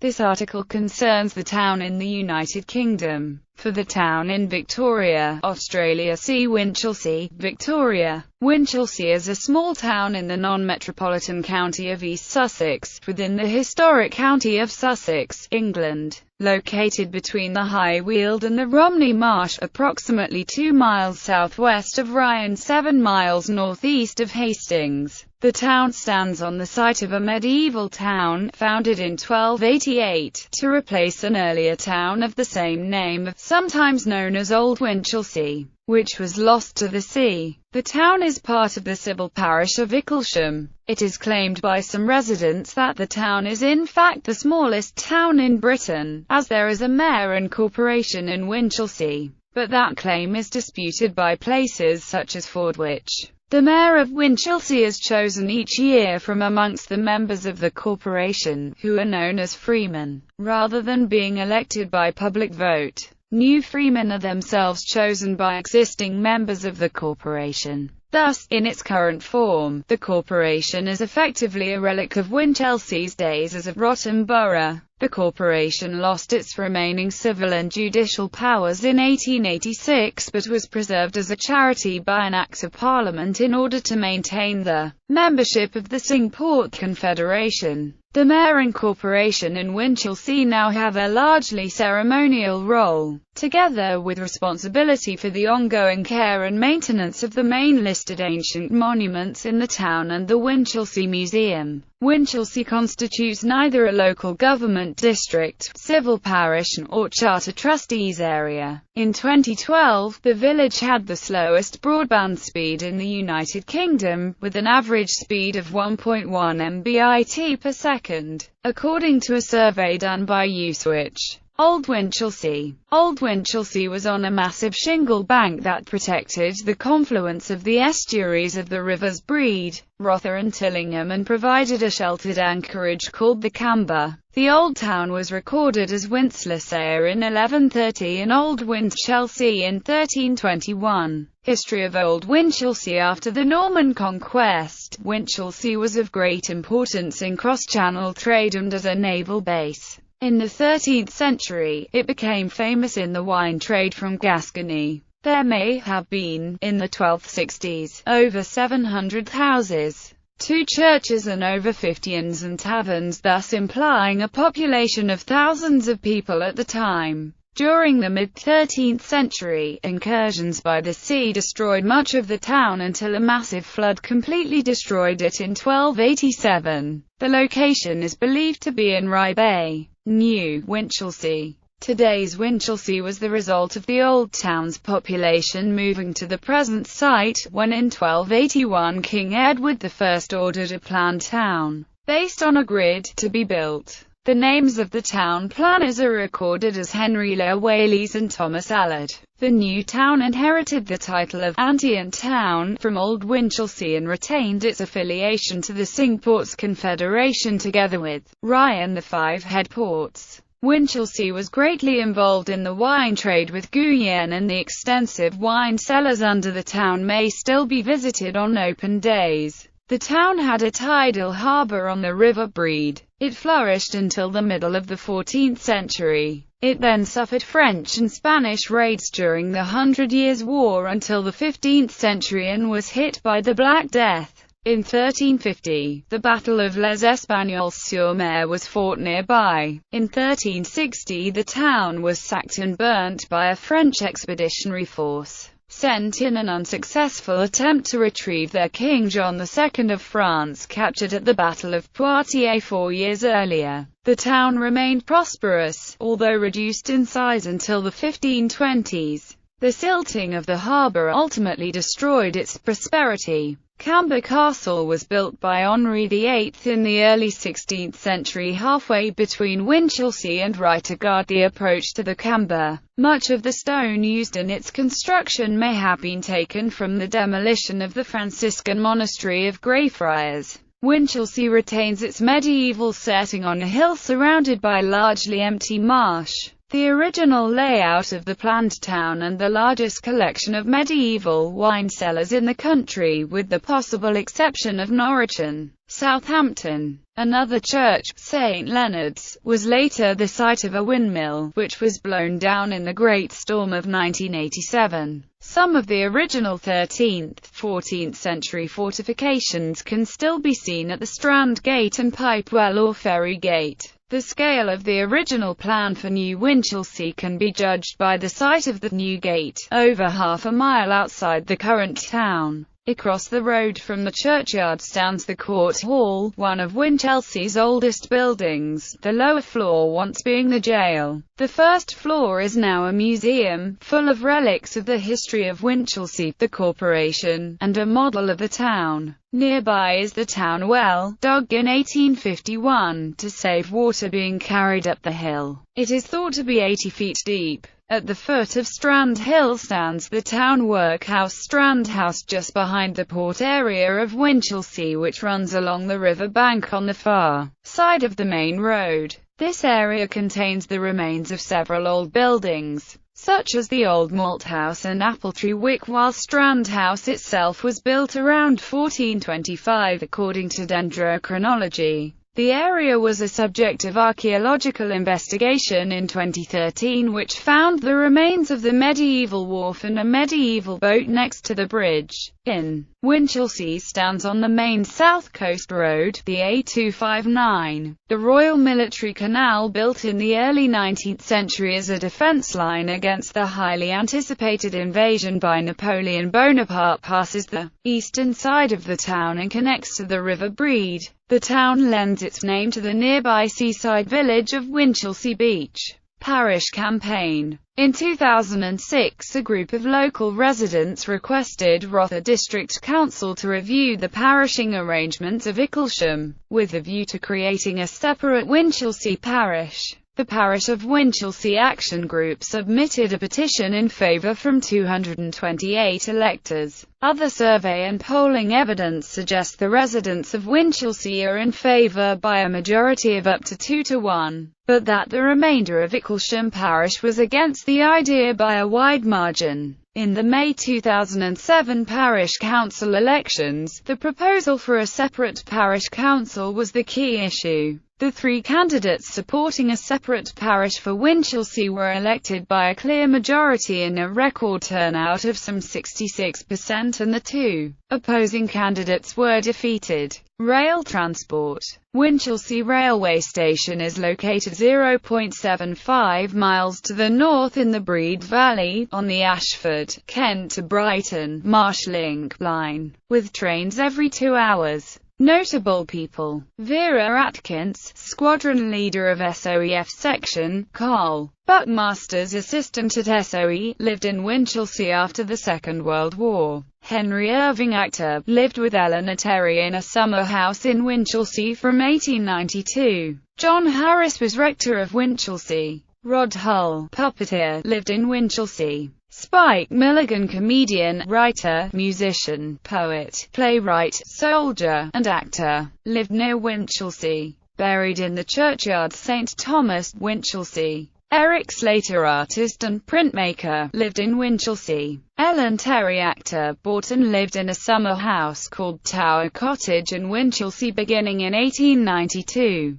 This article concerns the town in the United Kingdom. For the town in Victoria, Australia, see Winchelsea, Victoria. Winchelsea is a small town in the non-metropolitan county of East Sussex, within the historic county of Sussex, England. Located between the High Weald and the Romney Marsh, approximately 2 miles southwest of Rye and 7 miles northeast of Hastings. The town stands on the site of a medieval town, founded in 1288, to replace an earlier town of the same name, sometimes known as Old Winchelsea, which was lost to the sea. The town is part of the civil parish of Icklesham. It is claimed by some residents that the town is in fact the smallest town in Britain, as there is a mayor and corporation in Winchelsea, but that claim is disputed by places such as Fordwich. The mayor of Winchelsea is chosen each year from amongst the members of the corporation, who are known as freemen, rather than being elected by public vote. New freemen are themselves chosen by existing members of the corporation. Thus, in its current form, the corporation is effectively a relic of Winchelsea's days as a Rotten borough. The corporation lost its remaining civil and judicial powers in 1886, but was preserved as a charity by an Act of Parliament in order to maintain the membership of the Cinque-Port Confederation. The mayor and corporation in Winchelsea now have a largely ceremonial role, together with responsibility for the ongoing care and maintenance of the main listed ancient monuments in the town and the Winchelsea Museum. Winchelsea constitutes neither a local government district, civil parish or charter trustees area. In 2012, the village had the slowest broadband speed in the United Kingdom, with an average speed of 1.1 Mbit per second, according to a survey done by Uswitch. Old Winchelsea. Old Winchelsea was on a massive shingle bank that protected the confluence of the estuaries of the rivers Brede, Rother and Tillingham and provided a sheltered anchorage called the Camber. The old town was recorded as Winchelsea in 1130 and Old Winchelsea in 1321. History of Old Winchelsea. After the Norman conquest, Winchelsea was of great importance in cross-channel trade and as a naval base. In the 13th century, it became famous in the wine trade from Gascony. There may have been, in the 1260s, over 700 houses, 2 churches and over 50 inns and taverns, thus implying a population of thousands of people at the time. During the mid-13th century, incursions by the sea destroyed much of the town until a massive flood completely destroyed it in 1287. The location is believed to be in Rye Bay. New Winchelsea. Today's Winchelsea was the result of the old town's population moving to the present site, when in 1281 King Edward I ordered a planned town, based on a grid, to be built. The names of the town planners are recorded as Henry Whalley and Thomas Allard. The new town inherited the title of Antient Town from Old Winchelsea and retained its affiliation to the Cinque-Ports Confederation together with Rye and the 5 head ports. Winchelsea was greatly involved in the wine trade with Guyenne, and the extensive wine cellars under the town may still be visited on open days. The town had a tidal harbour on the River Brede. It flourished until the middle of the 14th century. It then suffered French and Spanish raids during the 100 Years' War until the 15th century and was hit by the Black Death. In 1350, the Battle of Les Espagnols-sur-Mer was fought nearby. In 1360, the town was sacked and burnt by a French expeditionary force, sent in an unsuccessful attempt to retrieve their king. John II of France captured at the Battle of Poitiers 4 years earlier. The town remained prosperous, although reduced in size until the 1520s. The silting of the harbour ultimately destroyed its prosperity. Camber Castle was built by Henri VIII in the early 16th century, halfway between Winchelsea and Rye, to guard the approach to the Camber. Much of the stone used in its construction may have been taken from the demolition of the Franciscan monastery of Greyfriars. Winchelsea retains its medieval setting on a hill surrounded by largely empty marsh. The original layout of the planned town and the largest collection of medieval wine cellars in the country, with the possible exception of Norwich and Southampton. Another church, St. Leonard's, was later the site of a windmill, which was blown down in the Great Storm of 1987. Some of the original 13th, 14th century fortifications can still be seen at the Strand Gate and Pipewell or Ferry Gate. The scale of the original plan for New Winchelsea can be judged by the site of the new gate, over half a mile outside the current town. Across the road from the churchyard stands the Court Hall, one of Winchelsea's oldest buildings, the lower floor once being the jail. The first floor is now a museum, full of relics of the history of Winchelsea, the corporation, and a model of the town. Nearby is the town well, dug in 1851 to save water being carried up the hill. It is thought to be 80 feet deep. At the foot of Strand Hill stands the town workhouse Strand House, just behind the port area of Winchelsea, which runs along the river bank on the far side of the main road. This area contains the remains of several old buildings, such as the Old Malt House and Appletree Wick, while Strand House itself was built around 1425 according to dendrochronology. The area was a subject of archaeological investigation in 2013, which found the remains of the medieval wharf and a medieval boat next to the bridge. In Winchelsea stands on the main South Coast Road, the A259, the Royal Military Canal, built in the early 19th century as a defence line against the highly anticipated invasion by Napoleon Bonaparte, passes the eastern side of the town and connects to the River Brede. The town lends its name to the nearby seaside village of Winchelsea Beach. Parish campaign. In 2006, a group of local residents requested Rother District Council to review the parishing arrangements of Icklesham, with a view to creating a separate Winchelsea parish. The Parish of Winchelsea Action Group submitted a petition in favour from 228 electors. Other survey and polling evidence suggests the residents of Winchelsea are in favour by a majority of up to 2 to 1, but that the remainder of Icklesham Parish was against the idea by a wide margin. In the May 2007 parish council elections, the proposal for a separate parish council was the key issue. The three candidates supporting a separate parish for Winchelsea were elected by a clear majority in a record turnout of some 66%, and the two opposing candidates were defeated. Rail transport. Winchelsea Railway Station is located 0.75 miles to the north in the Brede Valley, on the Ashford, Kent to Brighton, Marsh Link line, with trains every 2 hours. Notable people: Vera Atkins, squadron leader of SOEF section; Carl Buckmaster's assistant at SOE, lived in Winchelsea after the Second World War. Henry Irving, actor, lived with Eleanor Terry in a summer house in Winchelsea from 1892. John Harris was rector of Winchelsea. Rod Hull, puppeteer, lived in Winchelsea. Spike Milligan, comedian, writer, musician, poet, playwright, soldier, and actor, lived near Winchelsea. Buried in the churchyard St. Thomas, Winchelsea. Eric Slater, artist and printmaker, lived in Winchelsea. Ellen Terry, actor, bought and lived in a summer house called Tower Cottage in Winchelsea beginning in 1892.